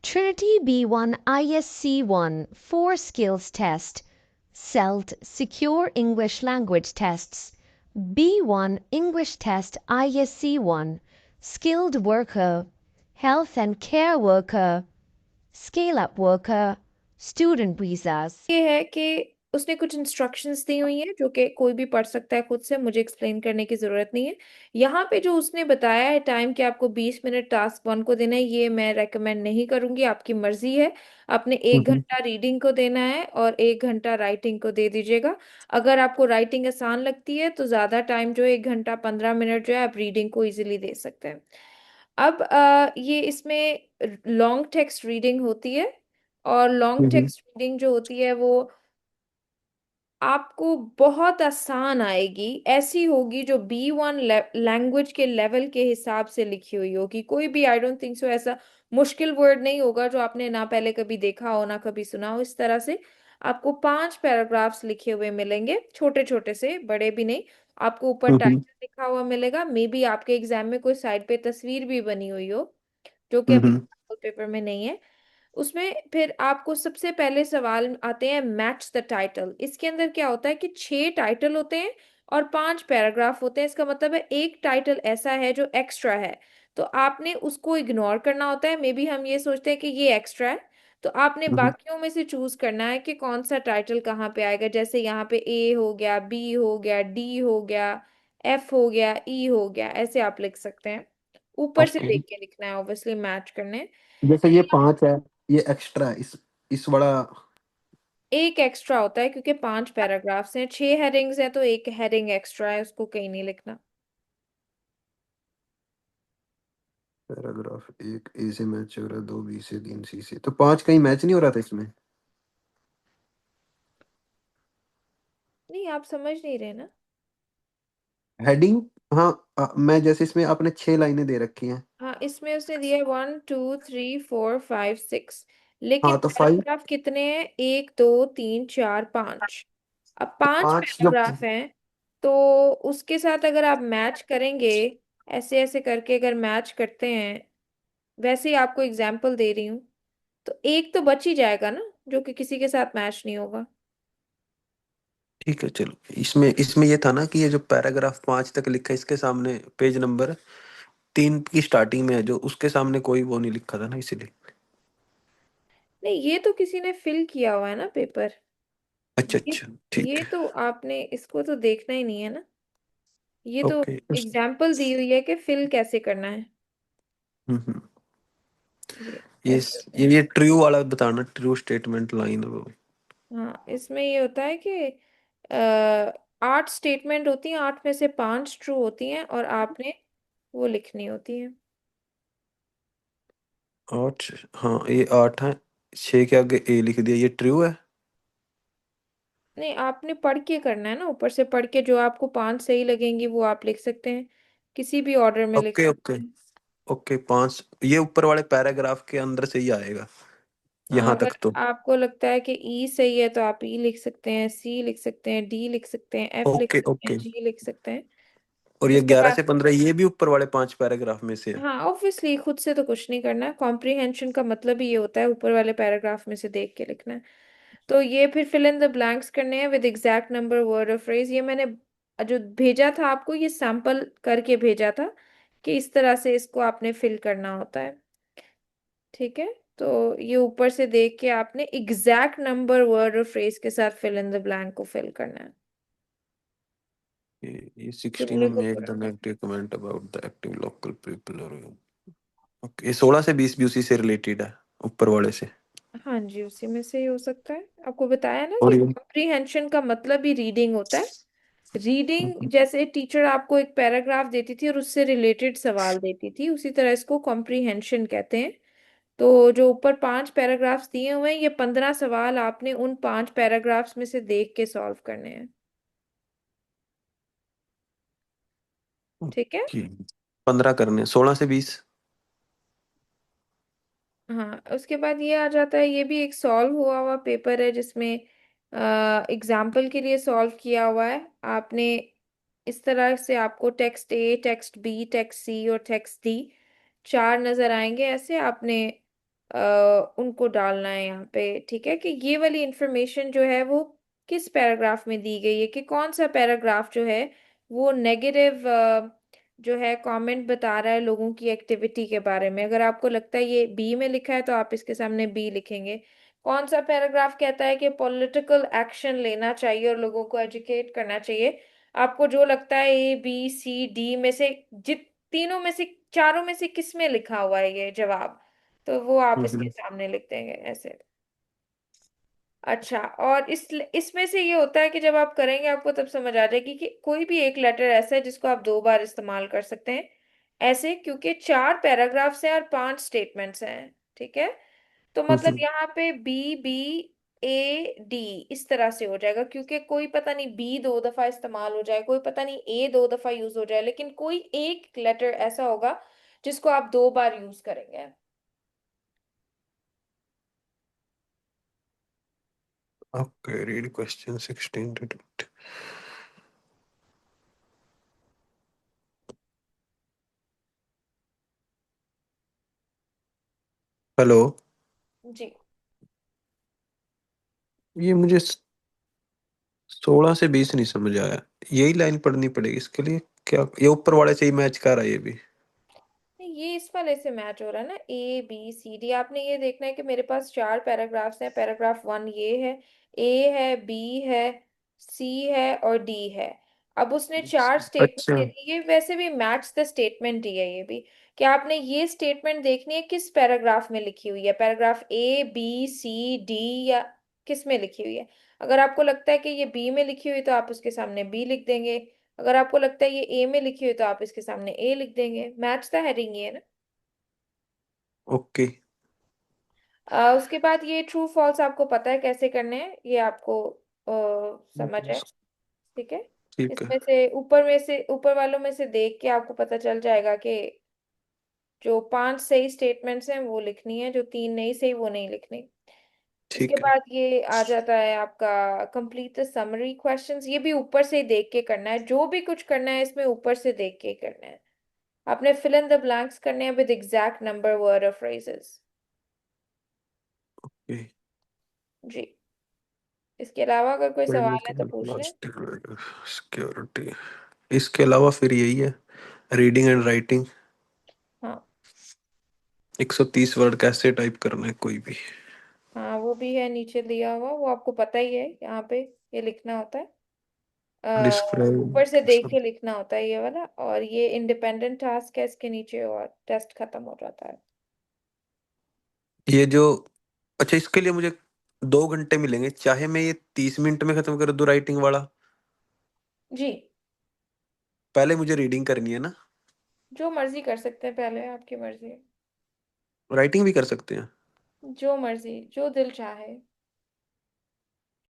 Trinity B1 ISC1 4 skills test. CELT Secure English Language Tests. B1 English Test ISC1 Skilled Worker, Health and Care Worker, Scale Up Worker, Student Visas. ये है कि उसने कुछ instructions दी हुई हैं जो कि कोई भी पढ़ सकता है खुद से, मुझे एक्सप्लेन करने की जरूरत नहीं है। यहाँ पे जो उसने बताया है टाइम कि आपको 20 मिनट टास्क वन को देना है, ये मैं रेकमेंड नहीं करूंगी, आपकी मर्जी है। आपने एक हम्म घंटा रीडिंग को देना है और 1 घंटा राइटिंग को दे दीजिएगा। अगर आपको राइटिंग आसान लगती है तो ज्यादा टाइम जो है 1 घंटा 15 मिनट जो है आप रीडिंग को इजीली दे सकते हैं। अब ये इसमें लॉन्ग टेक्स्ट रीडिंग होती है, और लॉन्ग हम्म टेक्स्ट रीडिंग जो होती है वो आपको बहुत आसान आएगी, ऐसी होगी जो B1 लैंग्वेज के लेवल के हिसाब से लिखी हुई होगी। कोई भी आई डोंट थिंक सो ऐसा मुश्किल वर्ड नहीं होगा जो आपने ना पहले कभी देखा हो ना कभी सुना हो। इस तरह से आपको 5 पैराग्राफ्स लिखे हुए मिलेंगे, छोटे छोटे से, बड़े भी नहीं। आपको ऊपर हम्म टाइटल लिखा हुआ मिलेगा, मे बी आपके एग्जाम में कोई साइड पे तस्वीर भी बनी हुई हो जो कि अभी हम्म पेपर में नहीं है। उसमें फिर आपको सबसे पहले सवाल आते हैं मैच द टाइटल। इसके अंदर क्या होता है कि 6 टाइटल होते हैं और 5 पैराग्राफ होते हैं। इसका मतलब है एक टाइटल ऐसा है जो एक्स्ट्रा है, तो आपने उसको इग्नोर करना होता है। मे बी हम ये सोचते हैं कि ये एक्स्ट्रा है, तो आपने हम्म बाकियों में से चूज करना है कि कौन सा टाइटल कहाँ पे आएगा। जैसे यहाँ पे ए हो गया, बी हो गया, डी हो गया, एफ हो गया, ई हो गया, ऐसे आप लिख सकते हैं। ऊपर से ओके। देख के लिखना है, ऑब्वियसली मैच करने। जैसे ये 5 है, ये एक्स्ट्रा है, इस वाला एक एक्स्ट्रा होता है क्योंकि 5 पैराग्राफ्स हैं, 6 हेडिंग्स हैं, तो एक हेडिंग एक्स्ट्रा है, उसको कहीं नहीं लिखना। पैराग्राफ एक ए से मैच हो रहा है, दो बी से, तीन सी से, तो 5 कहीं मैच नहीं हो रहा था इसमें। नहीं, आप समझ नहीं रहे ना। हेडिंग, हाँ, मैं जैसे इसमें आपने 6 लाइनें दे रखी हैं। हाँ, इसमें उसने दिया है 1 2 3 4 5 6, लेकिन हाँ तो 5, पैराग्राफ कितने हैं? 1 2 3 4 5। अब तो पांच 5 जो पैराग्राफ हैं, तो उसके साथ अगर आप मैच करेंगे, ऐसे ऐसे करके अगर मैच करते हैं, वैसे ही आपको एग्जाम्पल दे रही हूँ, तो एक तो बच ही जाएगा ना जो कि किसी के साथ मैच नहीं होगा। ठीक है, चलो इसमें इसमें ये था ना कि ये जो पैराग्राफ 5 तक लिखा है, इसके सामने पेज नंबर 3 की स्टार्टिंग में है, जो उसके सामने कोई वो नहीं लिखा था ना, इसीलिए। नहीं, ये तो किसी ने फिल किया हुआ है ना पेपर। अच्छा ये अच्छा, ठीक ये है। तो आपने इसको तो देखना ही नहीं है ना। ये तो ओके एग्जाम्पल दी हुई है कि फिल कैसे करना है। हम्म। ये ये ऐसे होता है। ये ट्रू वाला बताना, ट्रू स्टेटमेंट लाइन। हाँ, इसमें ये होता है कि 8 स्टेटमेंट होती हैं, 8 में से 5 ट्रू होती हैं और आपने वो लिखनी होती है। 8, हाँ ये 8 है, 6 के आगे ए लिख दिया, ये ट्रू है। नहीं, आपने पढ़ के करना है ना, ऊपर से पढ़ के जो आपको 5 सही लगेंगी वो आप लिख सकते हैं, किसी भी ऑर्डर में लिख ओके सकते ओके हैं। ओके, 5 ये ऊपर वाले पैराग्राफ के अंदर से ही आएगा, हाँ, यहाँ अगर तक तो। आपको लगता है कि ई सही है तो आप ई लिख सकते हैं, सी लिख सकते हैं, डी लिख सकते हैं, एफ लिख ओके सकते हैं, ओके। जी लिख सकते हैं। और ये जिसके 11 पास, से 15 ये भी ऊपर वाले 5 पैराग्राफ में से है। हाँ ऑब्वियसली खुद से तो कुछ नहीं करना है। कॉम्प्रिहेंशन का मतलब ही ये होता है ऊपर वाले पैराग्राफ में से देख के लिखना है। तो ये फिर फिल इन द ब्लैंक्स करने हैं विद एग्जैक्ट नंबर वर्ड और फ्रेज। ये मैंने जो भेजा था आपको, ये सैंपल करके भेजा था कि इस तरह से इसको आपने फिल करना होता है। ठीक है, तो ये ऊपर से देख के आपने एग्जैक्ट नंबर वर्ड और फ्रेज के साथ फिल इन द ब्लैंक को फिल करना है। ये 16 जुमले को मेक पूरा द करना negative comment about the active local people, और ओके, ये 16 से 20 भी उसी से रिलेटेड है, ऊपर वाले से। है। हाँ जी, उसी में से ही हो सकता है। आपको बताया ना कि और ये कॉम्प्रिहेंशन का मतलब ही रीडिंग होता है। रीडिंग जैसे टीचर आपको एक पैराग्राफ देती थी और उससे रिलेटेड सवाल देती थी, उसी तरह इसको कॉम्प्रिहेंशन कहते हैं। तो जो ऊपर 5 पैराग्राफ्स दिए हुए हैं, ये 15 सवाल आपने उन 5 पैराग्राफ्स में से देख के सॉल्व करने हैं। ठीक है। 15 करने, 16 से 20। हाँ, उसके बाद ये आ जाता है, ये भी एक सॉल्व हुआ हुआ पेपर है जिसमें एग्जाम्पल के लिए सॉल्व किया हुआ है आपने। इस तरह से आपको टेक्स्ट ए, टेक्स्ट बी, टेक्स्ट सी और टेक्स्ट डी 4 नजर आएंगे। ऐसे आपने उनको डालना है यहाँ पे, ठीक है, कि ये वाली इंफॉर्मेशन जो है वो किस पैराग्राफ में दी गई है, कि कौन सा पैराग्राफ जो है वो नेगेटिव जो है कमेंट बता रहा है लोगों की एक्टिविटी के बारे में। अगर आपको लगता है ये बी में लिखा है तो आप इसके सामने बी लिखेंगे। कौन सा पैराग्राफ कहता है कि पॉलिटिकल एक्शन लेना चाहिए और लोगों को एजुकेट करना चाहिए। आपको जो लगता है ए बी सी डी में से, जित तीनों में से, चारों में से किस में लिखा हुआ है ये जवाब, तो वो आप इसके हम्म। सामने लिख देंगे ऐसे। अच्छा, और इसमें से ये होता है कि जब आप करेंगे आपको तब समझ आ जाएगी कि कोई भी एक लेटर ऐसा है जिसको आप दो बार इस्तेमाल कर सकते हैं ऐसे, क्योंकि चार पैराग्राफ्स हैं और पांच स्टेटमेंट्स हैं, ठीक है। तो मतलब हम्म। यहाँ पे बी बी ए डी इस तरह से हो जाएगा, क्योंकि कोई पता नहीं बी दो दफा इस्तेमाल हो जाए, कोई पता नहीं ए दो दफा यूज हो जाए, लेकिन कोई एक लेटर ऐसा होगा जिसको आप दो बार यूज करेंगे। Okay, read question 16 to 20। Hello. जी। ये मुझे 16 से 20 नहीं समझ आया। यही लाइन पढ़नी पड़ेगी इसके लिए? क्या ये ऊपर वाले से ही मैच कर रहा है ये भी? नहीं, ये इस वाले से मैच हो रहा है ना, ए बी सी डी। आपने ये देखना है कि मेरे पास चार पैराग्राफ्स हैं। पैराग्राफ वन ये है, ए है, बी है, सी है और डी है। अब उसने चार स्टेटमेंट अच्छा। दे दी, ये वैसे भी मैच द स्टेटमेंट ही है ये भी, कि आपने ये स्टेटमेंट देखनी है किस पैराग्राफ में लिखी हुई है, paragraph A B C D या किस में लिखी हुई है। अगर आपको लगता है कि ये बी में लिखी हुई तो आप उसके सामने बी लिख देंगे। अगर आपको लगता है ये ए में लिखी हुई तो आप इसके सामने ए लिख देंगे। मैच द हेडिंग ये है ना। ओके। उसके बाद ये ट्रू फॉल्स आपको पता है कैसे करने हैं, ये आपको समझ है, ठीक है। ठीक है। इसमें से ऊपर वालों में से देख के आपको पता चल जाएगा कि जो पांच सही स्टेटमेंट्स हैं वो लिखनी है, जो तीन नहीं सही वो नहीं लिखनी। इसके ठीक है। बाद ये आ जाता है आपका कंप्लीट द समरी क्वेश्चंस। ये भी ऊपर से ही देख के करना है, जो भी कुछ करना है इसमें ऊपर से देख के ही करना है। आपने फिल इन द ब्लैंक्स करने हैं विद एग्जैक्ट नंबर वर्ड और फ्रेजेस। ओके। जी। इसके अलावा अगर कोई सवाल है तो पूछ लें। सिक्योरिटी। इसके अलावा फिर यही है, रीडिंग एंड राइटिंग। हाँ। 130 वर्ड कैसे टाइप करना है कोई भी? हाँ वो भी है नीचे दिया हुआ, वो आपको पता ही है, यहाँ पे ये लिखना होता है। डिस्क्राइब। ऊपर से देख के लिखना होता है ये वाला, और ये इंडिपेंडेंट टास्क है इसके नीचे, और टेस्ट खत्म हो जाता है। ये जो, अच्छा इसके लिए मुझे 2 घंटे मिलेंगे चाहे मैं ये 30 मिनट में खत्म कर दूं राइटिंग वाला? जी। पहले मुझे रीडिंग करनी है ना? जो मर्जी कर सकते हैं, पहले आपकी मर्जी। राइटिंग भी कर सकते हैं? जो मर्जी, जो दिल चाहे।